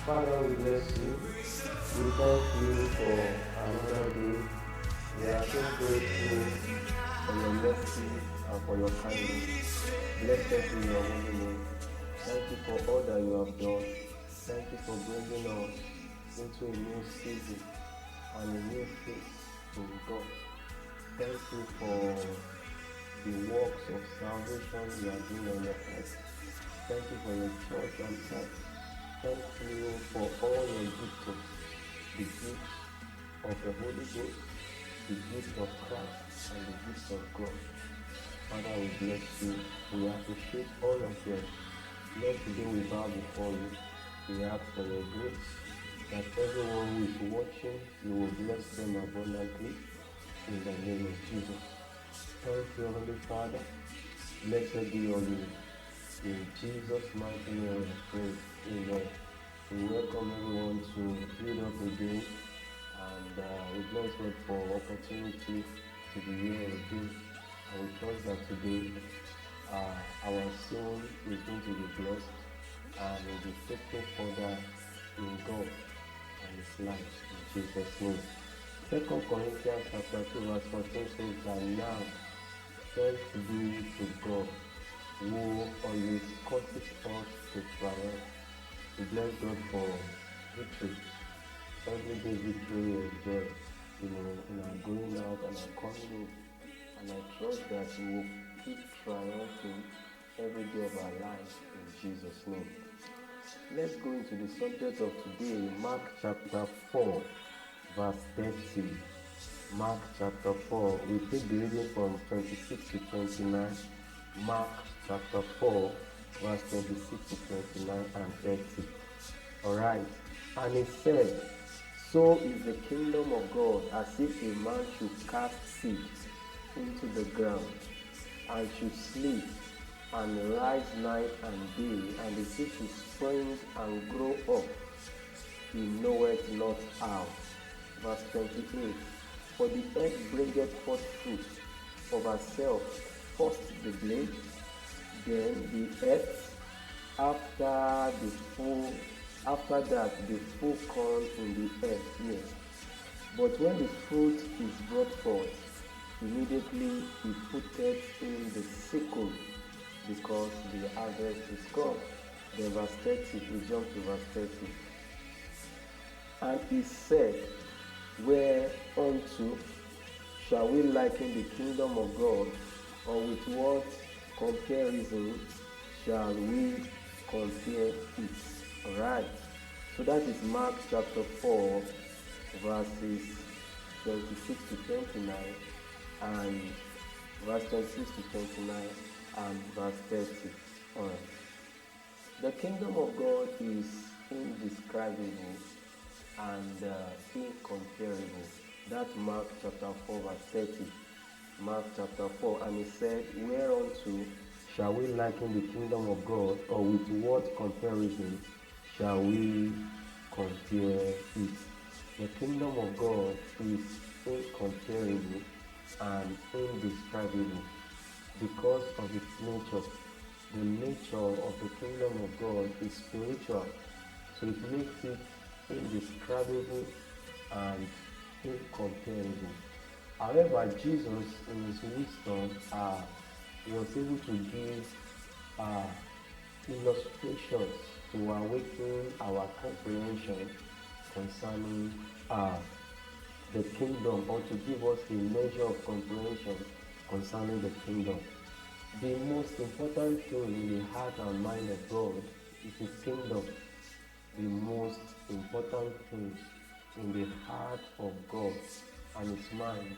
Father, we bless you. We thank you for another day. We are so grateful for your mercy and for your kindness. Blessed be your holy name. Thank you for all that you have done. Thank you for bringing us into a new season and a new phase in God. Thank you for the works of salvation you are doing on the earth. Thank you for your church on earth. Thank you for all your gifts, the gift of the Holy Ghost, the gift of Christ, and the gift of God. Father, we bless you. We appreciate all of them. Lord, today we bow before you. We ask for your grace, that everyone who is watching, you will bless them abundantly in the name of Jesus. Thank you, Holy Father. Blessed be your name. In Jesus' mighty name we pray. Amen. We welcome everyone to build up again, and we bless God for opportunity to be here again. And we trust that today our soul is going to be blessed and will be taken further in God and His life in Jesus' name. 2 Corinthians chapter 2 verse 14 says that now thanks be to God who always causes us to triumph. We bless God for victory. Every day victory is joy, in our going out and our coming in. And I trust that we will keep triumphing every day of our lives in Jesus' name. Let's go into the subject of today, Mark chapter 4, verse 30. Mark chapter 4, we take the reading from 26 to 29. Mark chapter 4, verse 26 to 29 and 30. Alright, and it said, so is the kingdom of God as if a man should cast seed into the ground, and should sleep and rise night and day, and the seed should spring and grow up. He knoweth not how. Verse 28, for the earth bringeth forth fruit of herself, first the blade, then the earth, after that the full corn in the earth. Yes. But when the fruit is brought forth, immediately he putteth in the sickle, because the harvest is come. Then verse 30, we jump to verse 30. And he said, whereunto shall we liken the kingdom of God, or with what comparison shall we compare it? Alright, so that is Mark chapter 4, verses 26 to 29, and verse 26 to 29, and verse 30. Alright, the kingdom of God is indescribable and incomparable. That's Mark chapter 4, verse 30. Mark chapter 4, and he said, whereunto shall we liken the kingdom of God, or with what comparison shall we compare it? The kingdom of God is incomparable and indescribable because of its nature. The nature of the kingdom of God is spiritual, so it makes it indescribable and incomparable. However, Jesus, in his wisdom, was able to give illustrations to awaken our comprehension concerning the kingdom, or to give us a measure of comprehension concerning the kingdom. The most important thing in the heart and mind of God is His kingdom. The most important thing in the heart of God and His mind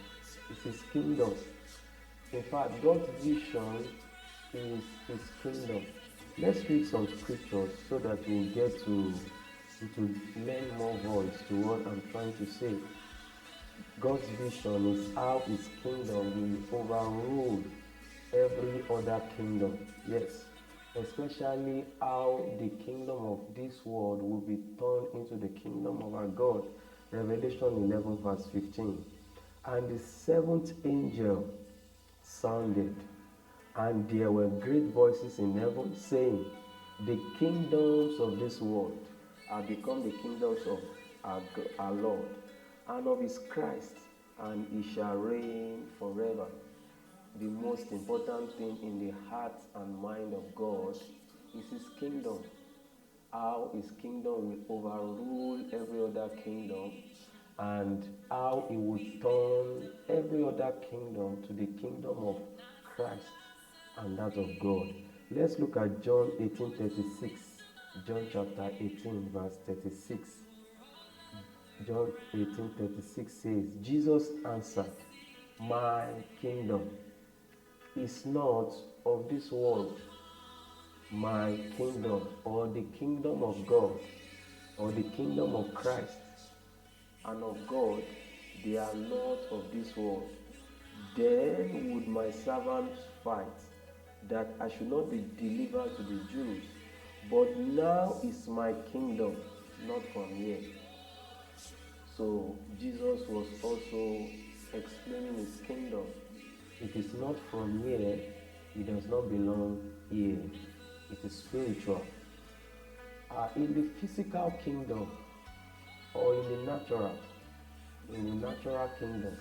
is His kingdom. In fact, God's vision is His kingdom. Let's read some scriptures so that we'll get to lend more voice to what I'm trying to say. God's vision is how His kingdom will overrule every other kingdom. Yes, especially how the kingdom of this world will be turned into the kingdom of our God. Revelation 11 verse 15. And the seventh angel sounded, and there were great voices in heaven saying, the kingdoms of this world are become the kingdoms of our Lord and of his Christ, and he shall reign forever. The most important thing in the heart and mind of God is his kingdom. How his kingdom will overrule every other kingdom, and how he will turn every other kingdom to the kingdom of Christ and that of God. Let's look at John 18:36. John chapter 18 verse 36. John 18:36 says, Jesus answered, my kingdom is not of this world. My kingdom, or the kingdom of God, or the kingdom of Christ and of God, they are not of this world. Then would my servants fight, that I should not be delivered to the Jews. But now is my kingdom not from here. So Jesus was also explaining his kingdom. It is not from here, it does not belong here. It is spiritual. In the physical kingdom, or in the natural kingdom,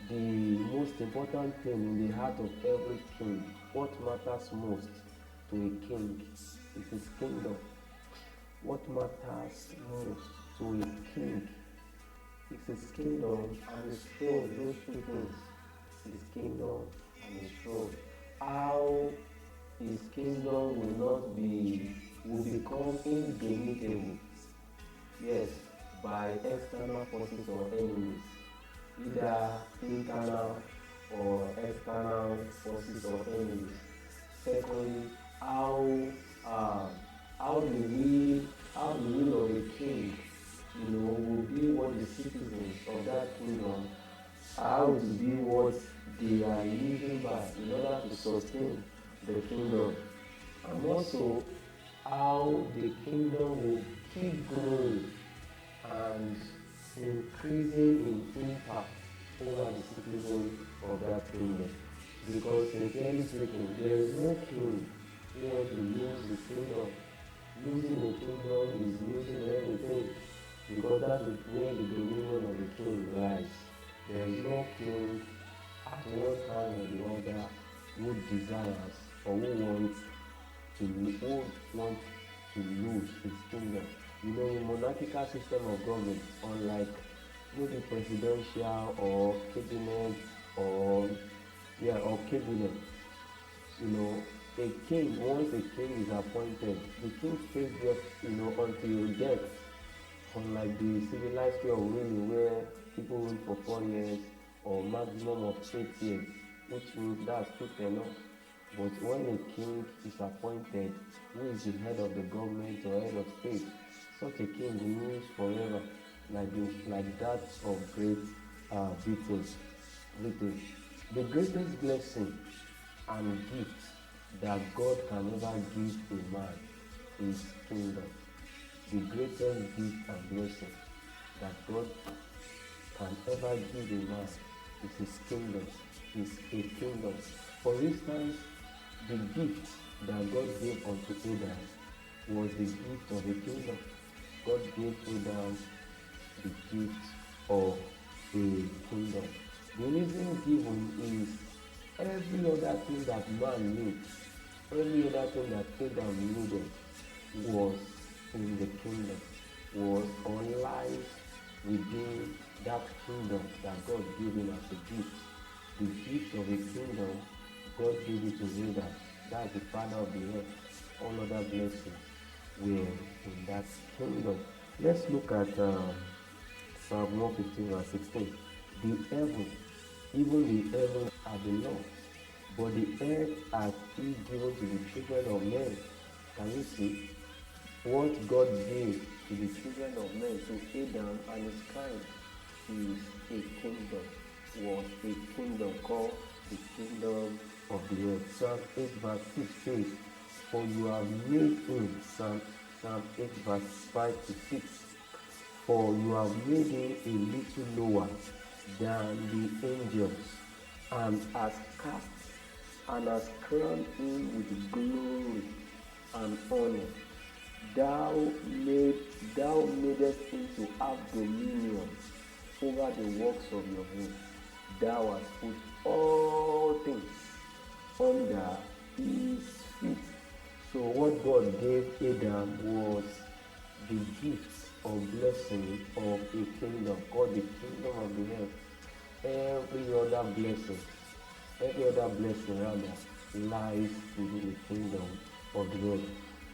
the most important thing in the heart of every king, what matters most to a king is his kingdom. What matters most to a king is his kingdom and his throne. Those two things, his kingdom and his throne. How his kingdom will become indomitable. Yes, by external forces or enemies, either internal or external forces or enemies. Secondly, how the will of a king, will be what the citizens of that kingdom, how to be what they are living by in order to sustain the kingdom, and also how the kingdom will keep growing and increasing in impact over the citizens of that kingdom. Because sincerely speaking, there is no king who wants to lose his kingdom. Losing a kingdom is losing everything, because that is where the dominion of the king lies. There is no king at one time or the other who desires or who wants to lose his kingdom. In monarchical system of government, unlike maybe presidential or cabinet or cabinet, a king, once a king is appointed, the king stays there, until death. Unlike the civilized way of ruling, where people rule for 4 years or maximum of 8 years, which means that's quick enough. But when a king is appointed, who is the head of the government or head of state, such a king rules forever, like that of Great Britain. The greatest blessing and gift that God can ever give a man is kingdom. The greatest gift and blessing that God can ever give a man is his kingdom, is a kingdom. For instance, the gift that God gave unto Adam was the gift of a kingdom. God gave Adam the gift of a kingdom. The reason given is every other thing that man needs, every other thing that Adam needed was in the kingdom, was or lies within that kingdom that God gave him as a gift. The gift of a kingdom, God gave it to Adam. That's the father of the earth. All other blessings were in that kingdom. Let's look at Psalm 115 verse 16. The heaven, even the heavens are the Lord, but the earth has he given to the children of men. Can you see? What God gave to the children of men, to Adam and his kind, is a kingdom, was a kingdom called the kingdom of the earth. Psalm 8 verse 6 says, for you have made him, Psalm 8 verse 5 to 6, for you have made him a little lower than the angels, and has crowned him with glory and honor. Thou made thou madest him to have dominion over the works of your hand. Thou hast put all things under his feet. So what God gave Adam was the gift of blessing of a kingdom called the kingdom of the earth. Every other blessing rather lies within the kingdom of the earth.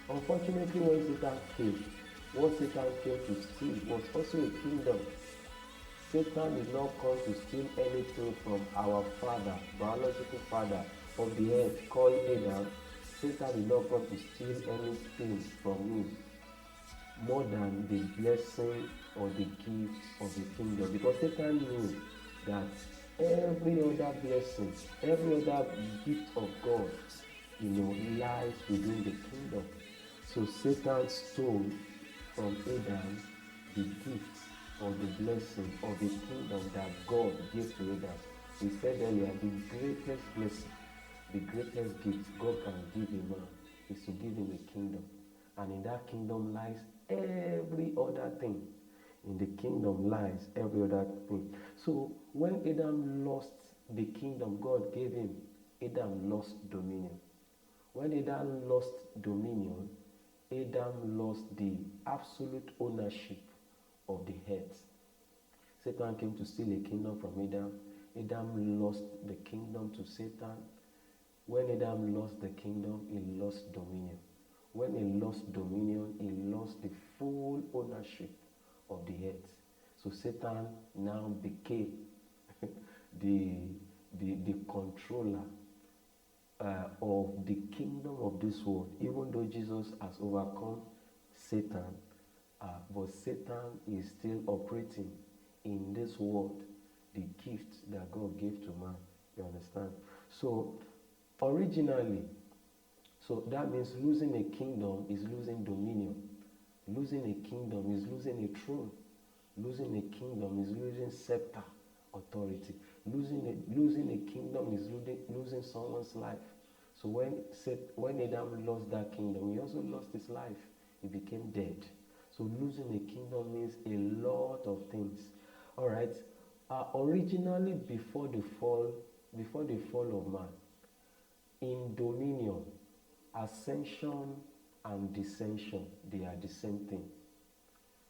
Unfortunately, when Satan came, what Satan came to steal was also a kingdom. Satan did not come to steal anything from our father, biological father of the earth called Adam. Satan did not come to steal anything from him more than the blessing or the gift of the kingdom, because Satan knew that every other blessing, every other gift of God, lies within the kingdom. So Satan stole from Adam the gift or the blessing of the kingdom that God gave to Adam. We said earlier, the greatest blessing, the greatest gift God can give a man is to give him a kingdom. And in that kingdom lies every other thing. In the kingdom lies every other thing. So when Adam lost the kingdom God gave him, Adam lost dominion. When Adam lost dominion, Adam lost the absolute ownership of the earth. Satan came to steal a kingdom from Adam. Adam lost the kingdom to Satan. When Adam lost the kingdom, he lost dominion. When he lost dominion, he lost the full ownership of the earth. So Satan now became the controller of the kingdom of this world, even though Jesus has overcome Satan, but Satan is still operating in this world, the gift that God gave to man. You understand? So originally, so that means losing a kingdom is losing dominion. Losing a kingdom is losing a throne. Losing a kingdom is losing scepter, authority. Losing a kingdom is losing someone's life. So when Adam lost that kingdom, he also lost his life. He became dead. So losing a kingdom means a lot of things. All right. Originally, before the fall of man, in dominion, ascension and descension, they are the same thing.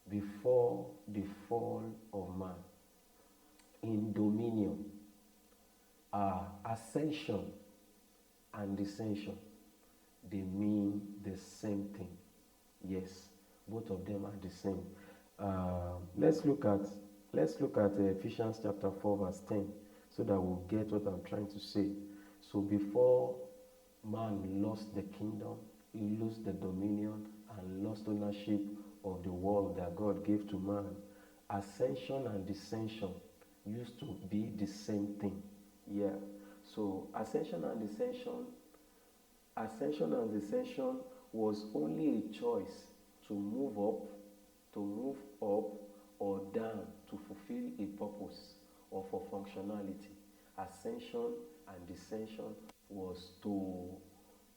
Before the fall of man, in dominion, ascension and descension, they mean the same thing. Yes, both of them are the same. Let's look at Ephesians chapter 4 verse 10, so that we'll get what I'm trying to say. So before man lost the kingdom, he lost the dominion and lost ownership of the world that God gave to man. Ascension and descension used to be the same thing. Yeah. So ascension and descension was only a choice to move up or down to fulfill a purpose or for functionality. Ascension and descension was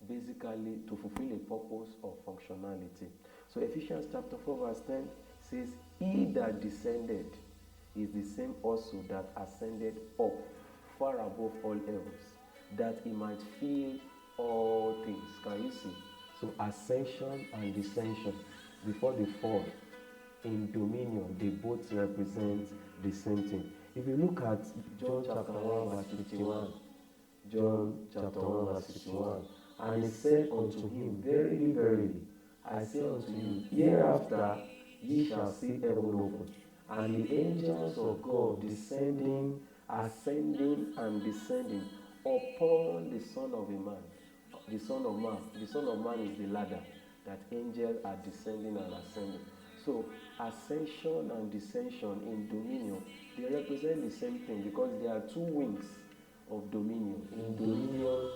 basically to fulfill a purpose or functionality. So Ephesians chapter 4 verse 10 says, he that descended is the same also that ascended up far above all heavens, that he might fill all things. Can you see? So ascension and descension, before the fall, in dominion, they both represent the same thing. If you look at John chapter 1 verse 51, John chapter 1 verse 51, and he said unto him, verily, verily, I say unto you, hereafter ye shall see heaven open, and the angels of God ascending and descending upon the Son of Man. The Son of Man is the ladder that angels are descending and ascending. So ascension and descension in dominion, they represent the same thing, because there are two wings of dominion. In dominion,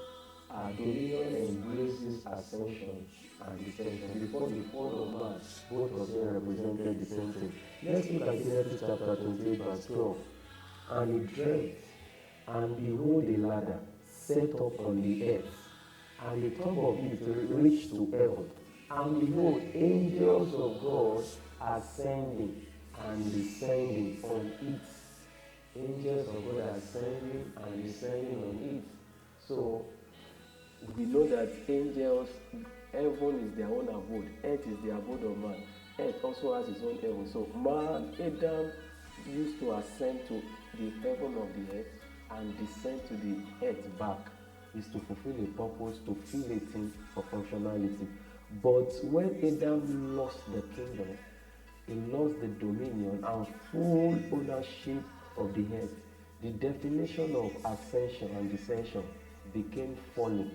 dominion embraces ascension and descension. Before the fall of man, both of them represented the same thing. Let's look at Genesis chapter 28 verse 12. And he dreamt, and behold a ladder set up on the earth, and the top of it reached to heaven. And behold, angels of God ascending and descending on it. Angels of God ascending and descending on it. So we know that angels, heaven is their own abode, earth is the abode of man. Earth also has its own heaven. So man, Adam, used to ascend to the heaven of the earth and descend to the earth back, is to fulfill a purpose, to fill a thing for functionality. But when Adam lost the kingdom, he lost the dominion and full ownership of the earth. The definition of ascension and descension became falling.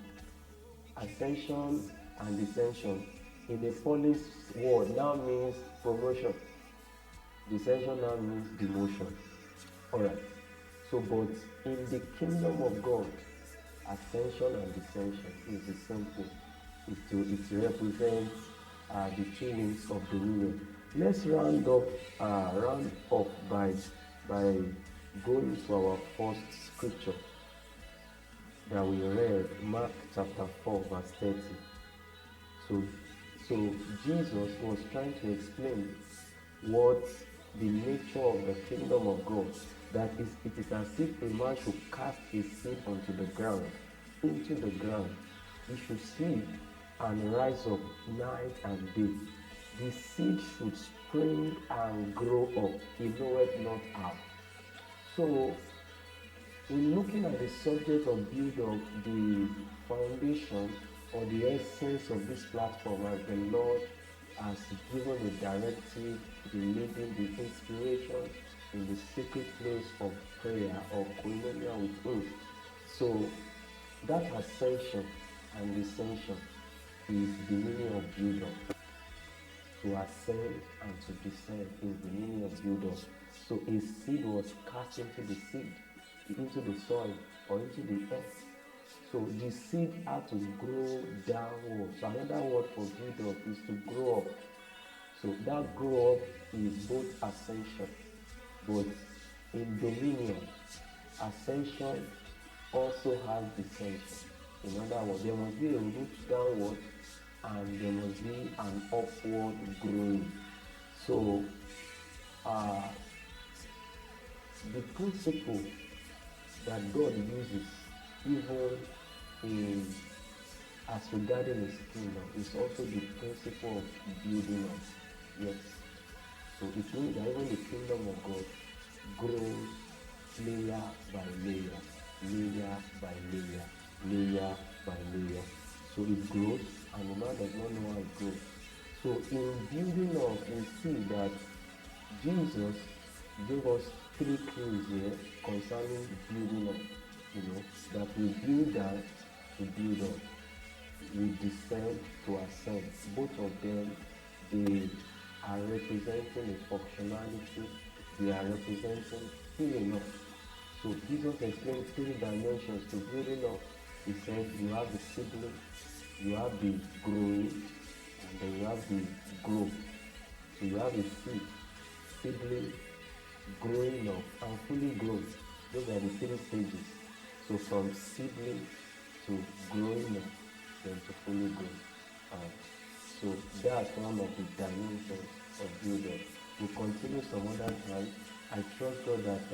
Ascension and descension in a falling word now means promotion. Descension now means demotion. Alright. So, but in the kingdom of God, ascension and descension is the same thing. It represents the two wings of dominion. Let's round up by going to our first scripture that we read, Mark chapter 4, verse 30. So Jesus was trying to explain what the nature of the kingdom of God, that is, it is as if a man should cast his seed onto the ground, into the ground. He should sleep and rise up night and day. The seed should spring and grow up. He knoweth not how. So, in looking at the subject of build up, the foundation or the essence of this platform, as the Lord has given a directive, the leading, the inspiration in the secret place of prayer or koinonia with Him. So that ascension and descension is the meaning of build up. To ascend and to descend is the meaning of build up. So a seed was cast into the seed, into the soil or into the earth. So the seed had to grow downwards. So another word for build up is to grow up. So that grow up is both ascension, but in dominion, ascension also has descension. In other words, there must be a root downward and there must be an upward growing. So the principle that God uses even in as regarding His kingdom is also the principle of building up. Yes. So it means that even the kingdom of God grows layer by layer, layer by layer, layer by layer. So it grows and the man does not know how it grows. So in building up, we see that Jesus gave us three clues here concerning building up. That we build down to build up. We descend to ascend. Both of them, they are representing a functionality. They are representing filling up. So Jesus explained three dimensions to building up. He said you have the seedling, you have the growing, and then you have the growth. So you have a seed, seedling, growing up, and fully grown. Those are the three stages. So from seedling to growing up, then to fully grown. So that's one of the dimensions of build-up. We'll continue some other time. I trust God that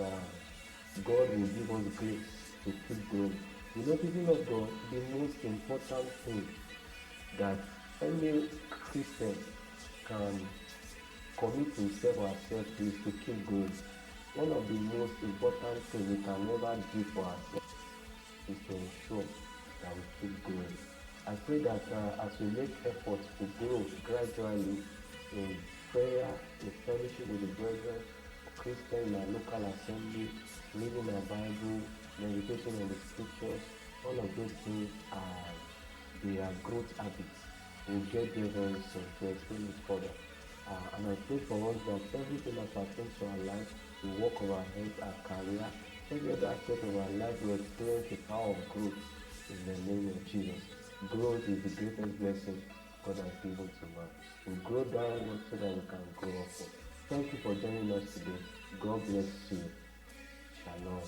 God will give us grace to keep growing. People of God, the most important thing that any Christian can commit himself or herself to is to keep growing. One of the most important things we can never do for ourselves is to ensure that we keep growing. I pray that as we make efforts to grow gradually in prayer, in fellowship with the brethren, Christian in our local assembly, reading our Bible, meditating on the scriptures, all of those things are growth habits. We'll get there very soon to explain it further. And I pray for us that everything that pertains to our life, the work of our head, our career, every other aspect of our life will experience the power of growth in the name of Jesus. Growth is the greatest blessing God has given to man. We grow downward so that we can grow upward. Thank you for joining us today. God bless you. Shalom.